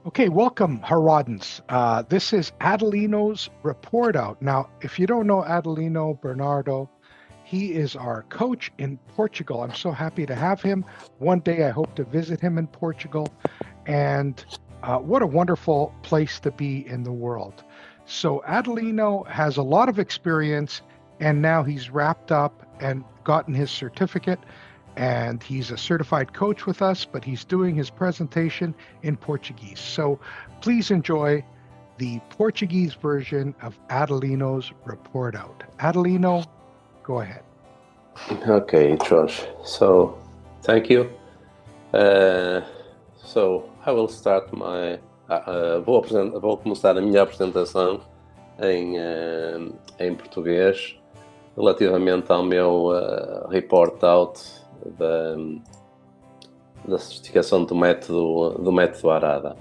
Okay, welcome, Haradans. This is Adelino's Report Out. Now, if you don't know Adelino Bernardo, he is our coach in Portugal. I'm so happy to have him. One day I hope to visit him in Portugal. And what a wonderful place to be in the world. So, Adelino has a lot of experience, and now he's wrapped up and gotten his certificate. And he's a certified coach with us, but he's doing his presentation in Portuguese. So please enjoy the Portuguese version of Adelino's Report Out. Adelino, go ahead. Okay, Josh. So, thank you. So, I will start my... vou começar a minha apresentação em português relativamente ao meu report out da certificação do método Arada.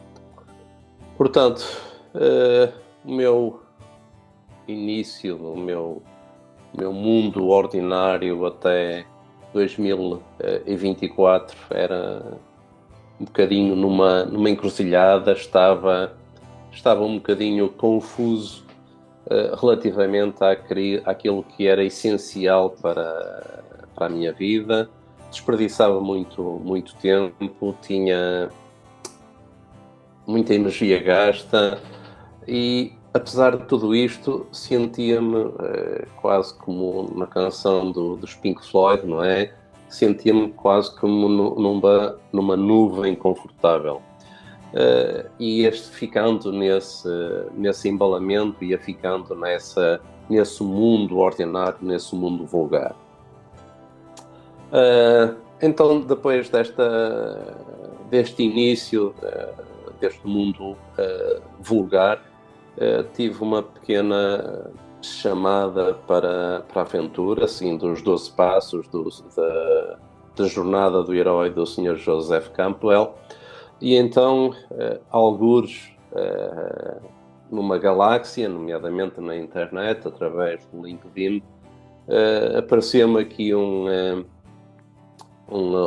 Portanto, o meu início, o meu mundo ordinário até 2024 era um bocadinho numa encruzilhada, estava um bocadinho confuso relativamente àquilo que era essencial para a minha vida. Desperdiçava muito tempo, tinha muita energia gasta e, apesar de tudo isto, sentia-me quase como na canção dos Pink Floyd, não é? Sentia-me quase como numa nuvem confortável. E ficando nesse embalamento, ia ficando nesse mundo ordinário, nesse mundo vulgar. Então, depois deste início, deste mundo vulgar, tive uma pequena chamada para a aventura, assim, dos 12 passos da jornada do herói do Sr. Joseph Campbell. E então, algures numa galáxia, nomeadamente na internet, através do LinkedIn, apareceu-me aqui um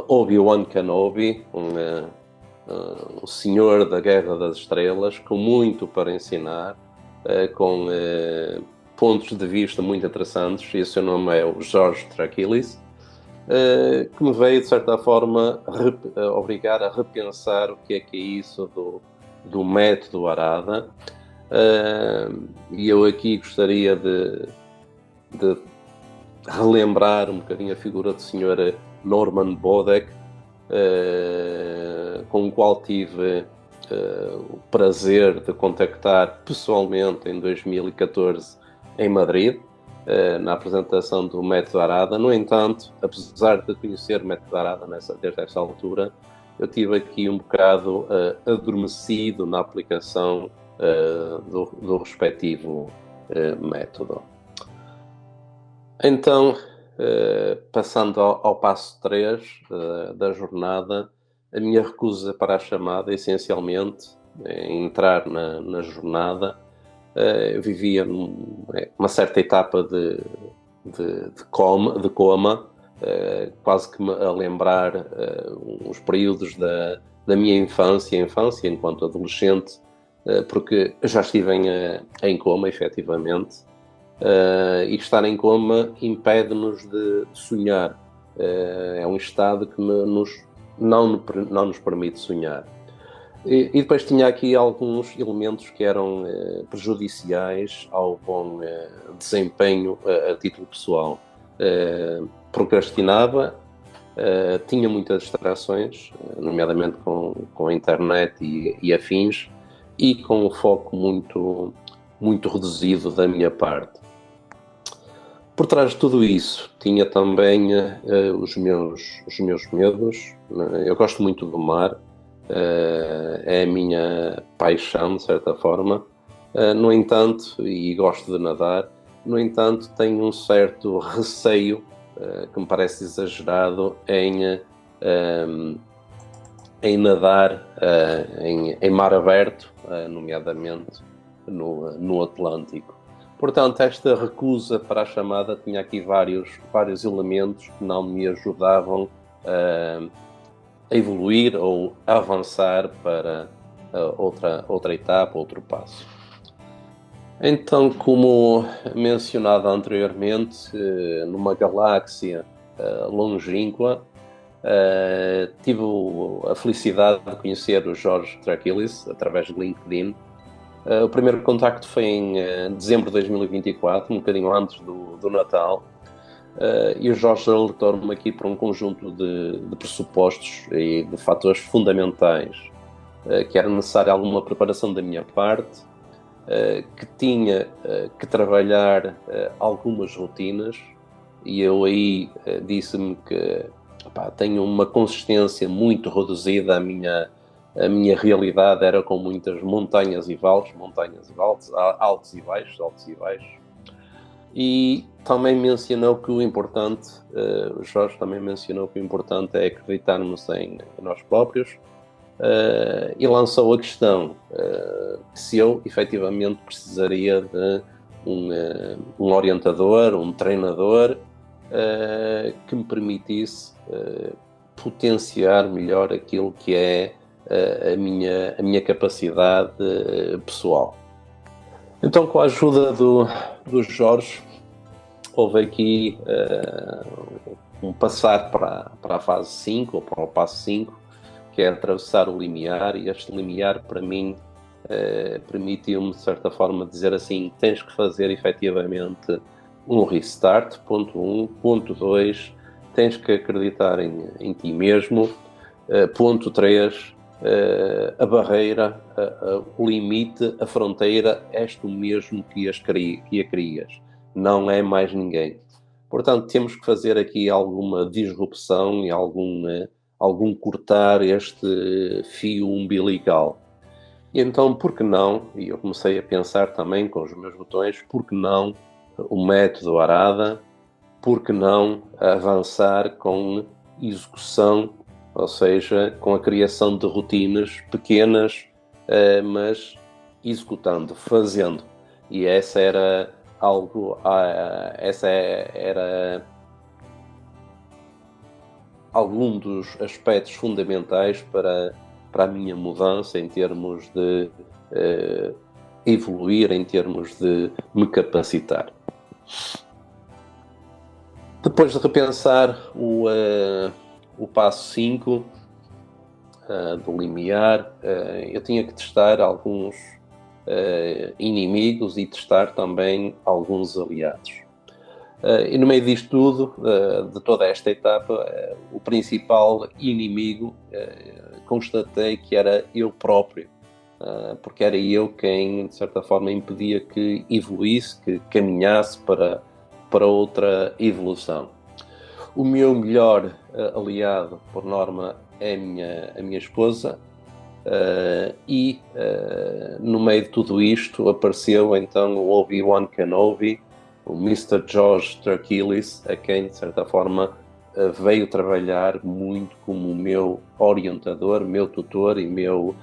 Obi-Wan Kenobi, um senhor da Guerra das Estrelas, com muito para ensinar, com pontos de vista muito interessantes, e o seu nome é o George Traquilis, que me veio, de certa forma, obrigar a repensar o que é isso do método Arada. E eu aqui gostaria de relembrar um bocadinho a figura do Sr. Norman Bodek, com o qual tive o prazer de contactar pessoalmente em 2014 em Madrid, na apresentação do método Arada. No entanto, apesar de conhecer o método Arada desde essa altura, eu tive aqui um bocado adormecido na aplicação do respectivo método. Então, passando ao passo 3 da jornada, a minha recusa para a chamada, essencialmente, em entrar na jornada, eu vivia uma certa etapa de coma, quase que a lembrar uns períodos da minha infância enquanto adolescente, porque já estive em coma, efetivamente. E estar em coma impede-nos de sonhar. É um estado que não nos permite sonhar. E depois tinha aqui alguns elementos que eram prejudiciais ao bom desempenho a título pessoal. Procrastinava, tinha muitas distrações, nomeadamente com a internet e afins, e com um foco muito reduzido da minha parte. Por trás de tudo isso, tinha também os meus medos. Eu gosto muito do mar, é a minha paixão, de certa forma. No entanto, e gosto de nadar, no entanto, tenho um certo receio, que me parece exagerado, em nadar em mar aberto, nomeadamente no Atlântico. Portanto, esta recusa para a chamada tinha aqui vários elementos que não me ajudavam a evoluir ou a avançar para outra etapa, outro passo. Então, como mencionado anteriormente, numa galáxia longínqua, tive a felicidade de conhecer o Jorge Drakilis através do LinkedIn. O primeiro contacto foi em dezembro de 2024, um bocadinho antes do Natal, e o Jorge alertou-me aqui para um conjunto de pressupostos e de fatores fundamentais, que era necessária alguma preparação da minha parte, que tinha que trabalhar algumas rotinas, e eu aí disse-me que tenho uma consistência muito reduzida. A minha realidade era com muitas montanhas e vales, altos e baixos. E também mencionou que o importante, o Jorge também mencionou que o importante é acreditarmos em nós próprios, e lançou a questão se eu efetivamente precisaria de um orientador, um treinador, que me permitisse potenciar melhor aquilo que é a minha capacidade pessoal. Então, com a ajuda do Jorge, houve aqui um passar para a fase 5, ou para o passo 5, que é atravessar o limiar, e este limiar, para mim, permitiu-me, de certa forma, dizer assim: tens que fazer efetivamente um restart, ponto 1, ponto 2, tens que acreditar em ti mesmo, ponto 3, a barreira, o limite, a fronteira, és tu mesmo que a crias, não é mais ninguém. Portanto, temos que fazer aqui alguma disrupção e algum cortar este fio umbilical. E então, por que não, e eu comecei a pensar também com os meus botões, por que não o método Arada, por que não avançar com execução, ou seja, com a criação de rotinas pequenas, mas executando, fazendo. E essa era algum dos aspectos fundamentais para a minha mudança em termos de evoluir, em termos de me capacitar. Depois de repensar o passo 5 do limiar, eu tinha que testar alguns inimigos e testar também alguns aliados. E no meio disto tudo, de toda esta etapa, o principal inimigo, constatei que era eu próprio, porque era eu quem, de certa forma, impedia que evoluísse, que caminhasse para outra evolução. O meu melhor aliado, por norma, é a minha esposa, e no meio de tudo isto apareceu então o Obi-Wan Kenobi, o Mr. George Drakilis, a quem, de certa forma, veio trabalhar muito como meu orientador, meu tutor e meu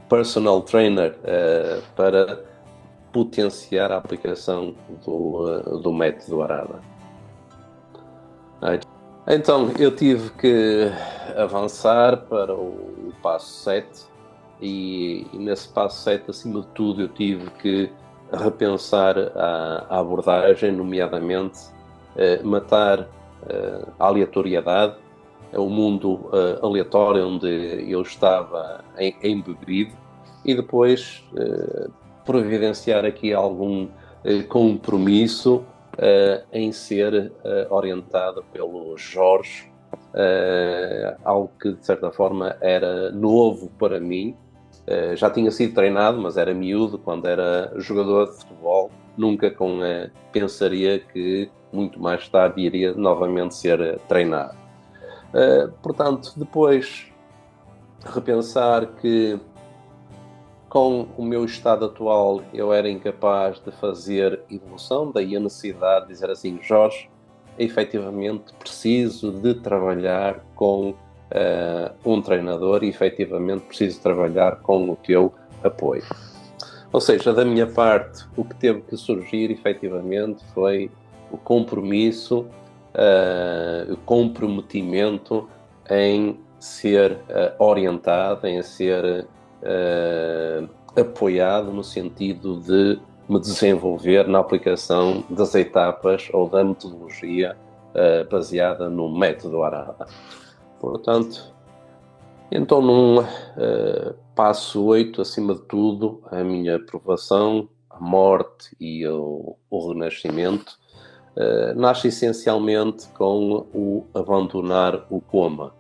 personal trainer, para potenciar a aplicação do método Arada. Então, eu tive que avançar para o passo 7, e nesse passo 7, acima de tudo, eu tive que repensar a abordagem, nomeadamente matar a aleatoriedade, o mundo aleatório onde eu estava embebido, e depois providenciar aqui algum compromisso em ser orientado pelo Jorge, algo que de certa forma era novo para mim. Já tinha sido treinado, mas era miúdo quando era jogador de futebol, nunca pensaria que muito mais tarde iria novamente ser treinado. Portanto, depois repensar que com o meu estado atual eu era incapaz de fazer evolução, daí a necessidade de dizer assim: Jorge, efetivamente preciso de trabalhar com um treinador, e efetivamente preciso trabalhar com o teu apoio. Ou seja, da minha parte, o que teve que surgir efetivamente foi o compromisso comprometimento em ser orientado, em ser apoiado no sentido de me desenvolver na aplicação das etapas ou da metodologia baseada no método Arada. Portanto, então num passo 8, acima de tudo, a minha provação, a morte e o renascimento, nasce essencialmente com o abandonar o coma.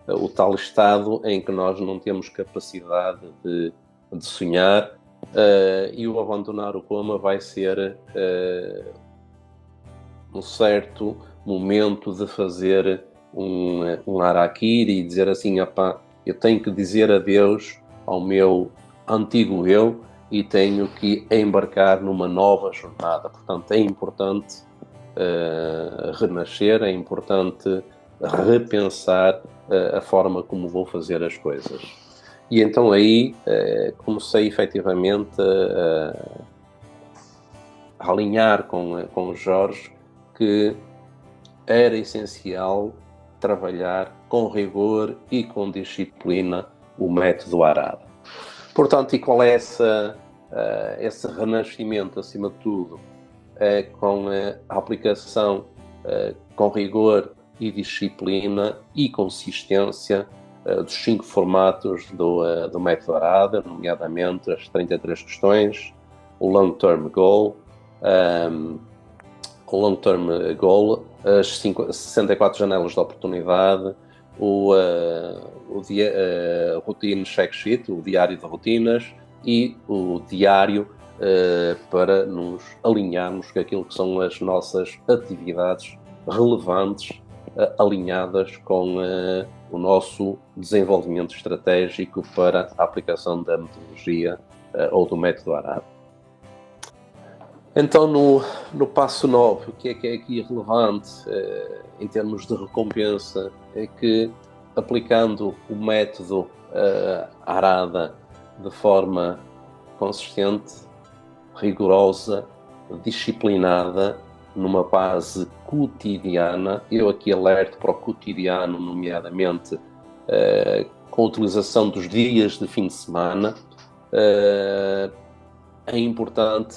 O tal estado em que nós não temos capacidade de sonhar, e o abandonar o coma vai ser um certo momento de fazer um harakiri e dizer assim, eu tenho que dizer adeus ao meu antigo eu e tenho que embarcar numa nova jornada. Portanto, é importante renascer, é importante repensar a forma como vou fazer as coisas. E então aí comecei efetivamente a alinhar com o Jorge que era essencial trabalhar com rigor e com disciplina o método Arada. Portanto, e qual é esse renascimento, acima de tudo? Com a aplicação com rigor e disciplina e consistência dos 5 formatos do método Arada, nomeadamente as 33 questões, o long-term goal, as 64 janelas de oportunidade, o routine check sheet, o diário de rotinas e o diário para nos alinharmos com aquilo que são as nossas atividades relevantes, alinhadas com o nosso desenvolvimento estratégico para a aplicação da metodologia ou do método Arada. Então, no passo 9, o que é aqui relevante em termos de recompensa é que, aplicando o método Arada de forma consistente, rigorosa, disciplinada, numa base cotidiana, eu aqui alerto para o cotidiano, nomeadamente com a utilização dos dias de fim de semana, é importante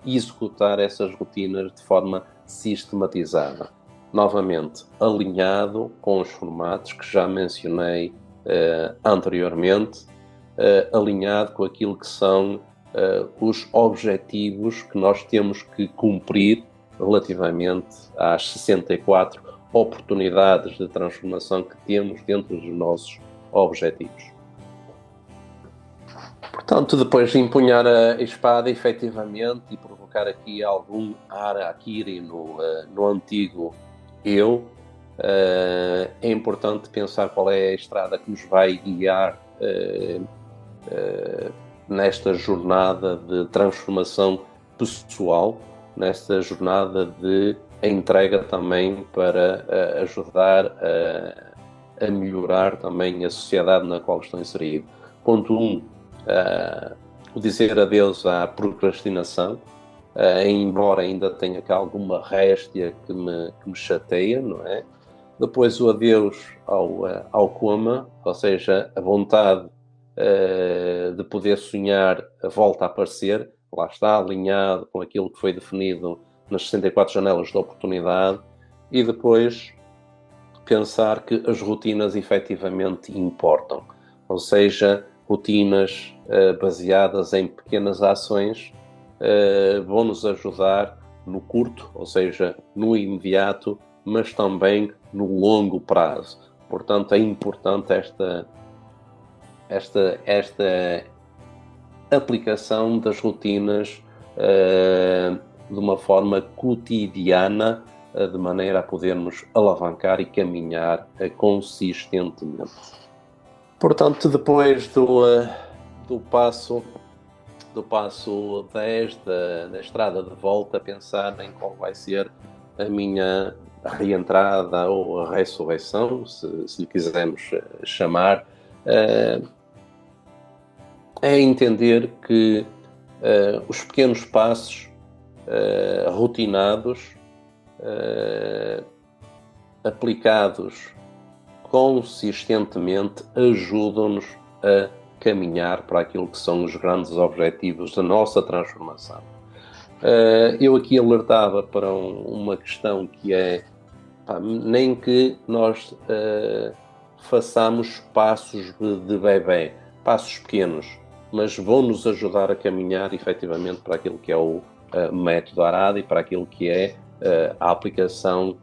executar essas rotinas de forma sistematizada. Novamente, alinhado com os formatos que já mencionei anteriormente, alinhado com aquilo que são os objetivos que nós temos que cumprir relativamente às 64 oportunidades de transformação que temos dentro dos nossos objetivos. Portanto, depois de empunhar a espada efetivamente e provocar aqui algum harakiri no antigo eu, é importante pensar qual é a estrada que nos vai guiar nesta jornada de transformação pessoal, nesta jornada de entrega também para ajudar a melhorar também a sociedade na qual estou inserido. Ponto 1. O dizer adeus à procrastinação, embora ainda tenha cá alguma réstia que me chateia, não é? Depois o adeus ao coma, ou seja, a vontade de poder sonhar volta a aparecer, lá está, alinhado com aquilo que foi definido nas 64 janelas de oportunidade, e depois pensar que as rotinas efetivamente importam, ou seja, rotinas baseadas em pequenas ações vão nos ajudar no curto, ou seja, no imediato, mas também no longo prazo. Portanto, é importante esta aplicação das rotinas de uma forma cotidiana, de maneira a podermos alavancar e caminhar consistentemente. Portanto, depois do passo 10 da estrada de volta, pensar em qual vai ser a minha reentrada ou a ressurreição, se lhe quisermos chamar, é entender que os pequenos passos rotinados aplicados consistentemente, ajudam-nos a caminhar para aquilo que são os grandes objetivos da nossa transformação. Eu aqui alertava para uma questão que é, nem que nós façamos passos de bebê, passos pequenos, mas vão-nos ajudar a caminhar efetivamente para aquilo que é o método ARADA e para aquilo que é a aplicação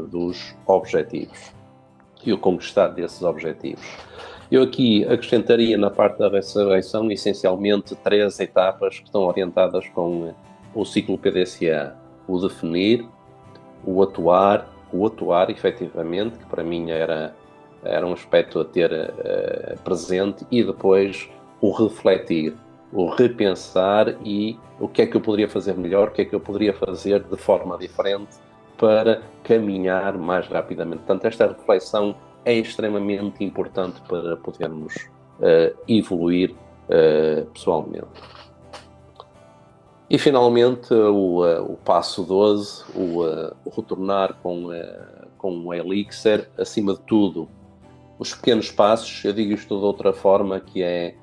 dos objetivos e o conquistar desses objetivos. Eu aqui acrescentaria na parte da ressurreição essencialmente 3 etapas que estão orientadas com o ciclo PDCA: o definir, o atuar efetivamente, que para mim era um aspecto a ter presente, e depois o refletir, o repensar e o que é que eu poderia fazer melhor, o que é que eu poderia fazer de forma diferente para caminhar mais rapidamente. Portanto, esta reflexão é extremamente importante para podermos evoluir pessoalmente. E, finalmente, o passo 12, o retornar com o Elixir, acima de tudo, os pequenos passos. Eu digo isto de outra forma, que é,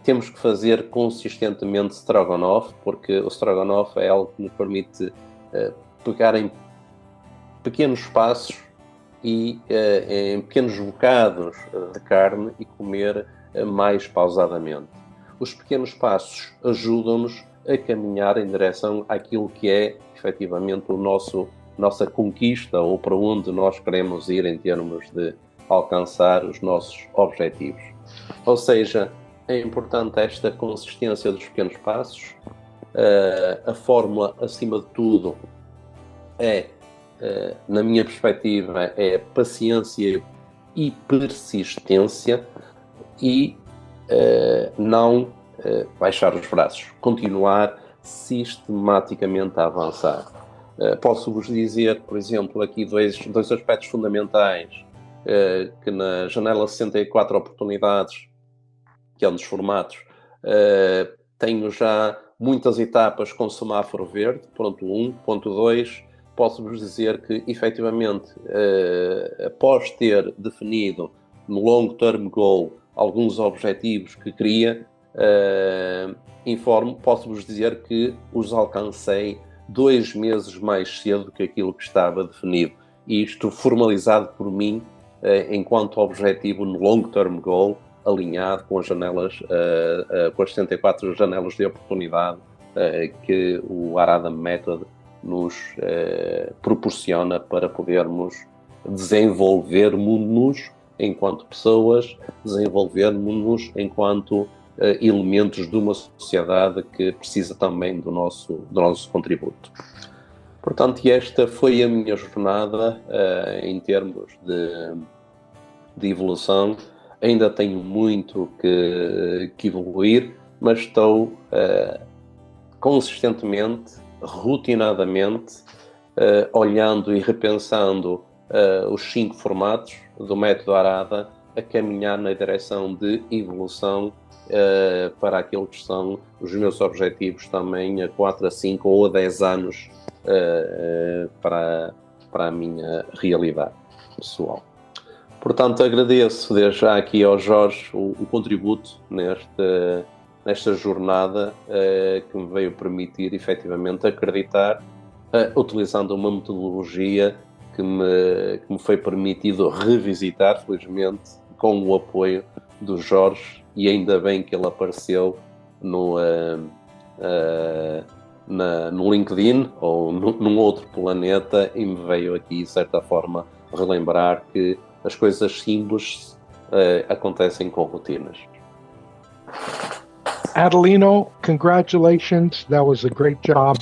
temos que fazer consistentemente Stroganov, porque o Stroganov é algo que nos permite pegar em pequenos passos e em pequenos bocados de carne e comer mais pausadamente. Os pequenos passos ajudam-nos a caminhar em direção àquilo que é efetivamente nossa conquista, ou para onde nós queremos ir em termos de alcançar os nossos objetivos. Ou seja, é importante esta consistência dos pequenos passos. A fórmula, acima de tudo, na minha perspectiva, é paciência e persistência, e não baixar os braços, continuar sistematicamente a avançar. Posso-vos dizer, por exemplo, aqui dois aspectos fundamentais, que na janela 64 oportunidades, que é um dos formatos, tenho já muitas etapas com semáforo verde, ponto 1, ponto 2, posso-vos dizer que, efetivamente, após ter definido no long term goal alguns objetivos que queria, posso-vos dizer que os alcancei 2 meses mais cedo que aquilo que estava definido. E isto formalizado por mim, enquanto objetivo no long term goal, alinhado com as janelas, com as 64 janelas de oportunidade que o ARADA Method nos proporciona para podermos desenvolvermos-nos enquanto pessoas, desenvolvermos-nos enquanto elementos de uma sociedade que precisa também do nosso contributo. Portanto, esta foi a minha jornada em termos de evolução. Ainda tenho muito que evoluir, mas estou consistentemente, rotinadamente, olhando e repensando os 5 formatos do método ARADA, a caminhar na direção de evolução para aquilo que são os meus objetivos também a 4, a 5 ou a 10 anos para a minha realidade pessoal. Portanto, agradeço desde já aqui ao Jorge o contributo nesta jornada que me veio permitir efetivamente acreditar, utilizando uma metodologia que me foi permitido revisitar, felizmente, com o apoio do Jorge, e ainda bem que ele apareceu no LinkedIn ou num outro planeta e me veio aqui, de certa forma, relembrar que as coisas simples acontecem com rotinas. Adelino, congratulations. That was a great job.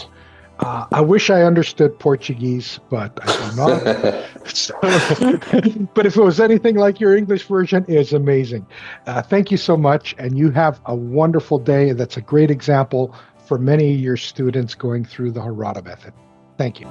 I wish I understood Portuguese, but I do not. So, but if it was anything like your English version, it's amazing. Thank you so much, and you have a wonderful day. That's a great example for many of your students going through the Harada method. Thank you.